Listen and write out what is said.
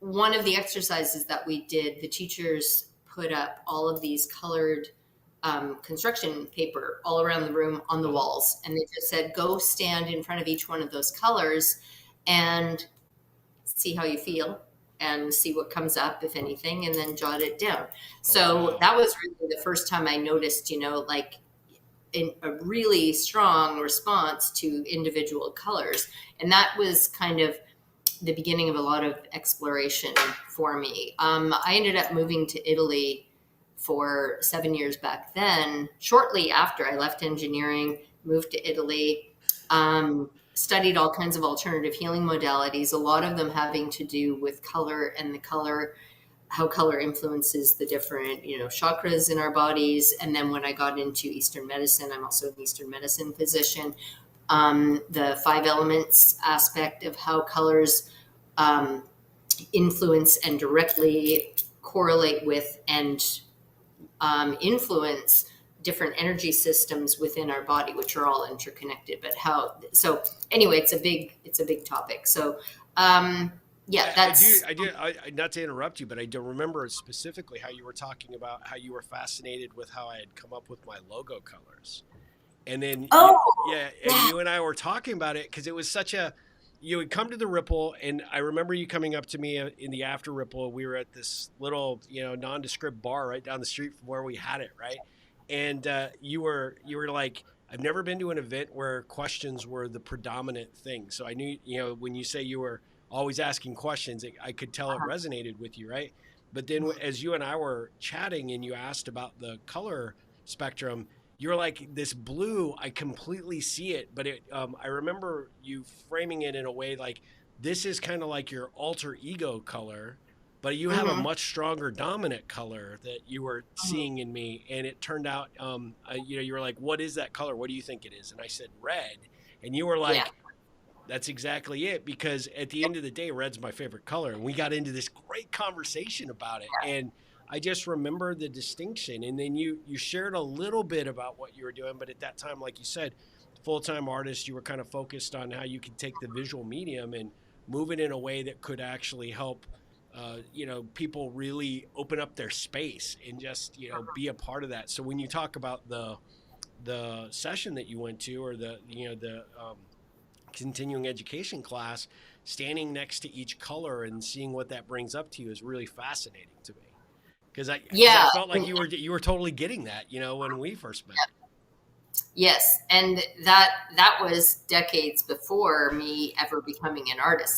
one of the exercises that we did, the teachers put up all of these colored construction paper all around the room on the walls. And they just said, go stand in front of each one of those colors and see how you feel and see what comes up, if anything, and then jot it down. So that was really the first time I noticed, like a really strong response to individual colors. And that was kind of the beginning of a lot of exploration for me. I ended up moving to Italy for 7 years back then. Shortly after I left engineering, moved to Italy, studied all kinds of alternative healing modalities, a lot of them having to do with color and how color influences the different, chakras in our bodies. And then when I got into Eastern medicine, I'm also an Eastern medicine physician. The 5 elements aspect of how colors influence and directly correlate with and influence different energy systems within our body, which are all interconnected. So anyway, it's a big topic. So that's. I do. Not to interrupt you, but I do remember specifically how you were talking about how you were fascinated with how I had come up with my logo colors. And then, you and I were talking about it because it was you had come to the Ripple, and I remember you coming up to me in the after Ripple. We were at this little, nondescript bar right down the street from where we had it, right? And you were like, I've never been to an event where questions were the predominant thing. So I knew, when you say you were always asking questions, I could tell it resonated with you, right? But then as you and I were chatting and you asked about the color spectrum, you're like, this blue, I completely see it. But I remember you framing it in a way like, this is kind of like your alter ego color, but you have a much stronger dominant color that you were seeing in me. And it turned out, you were like, what is that color? What do you think it is? And I said, red. And you were like, that's exactly it. Because at the end of the day, red's my favorite color. And we got into this great conversation about it. And I just remember the distinction. And then you shared a little bit about what you were doing. But at that time, like you said, full-time artist, you were kind of focused on how you could take the visual medium and move it in a way that could actually help, people really open up their space and just, be a part of that. So when you talk about the session that you went to, or the continuing education class, standing next to each color and seeing what that brings up to you is really fascinating to me. Because I felt like you were totally getting that, when we first met. Yes, and that was decades before me ever becoming an artist.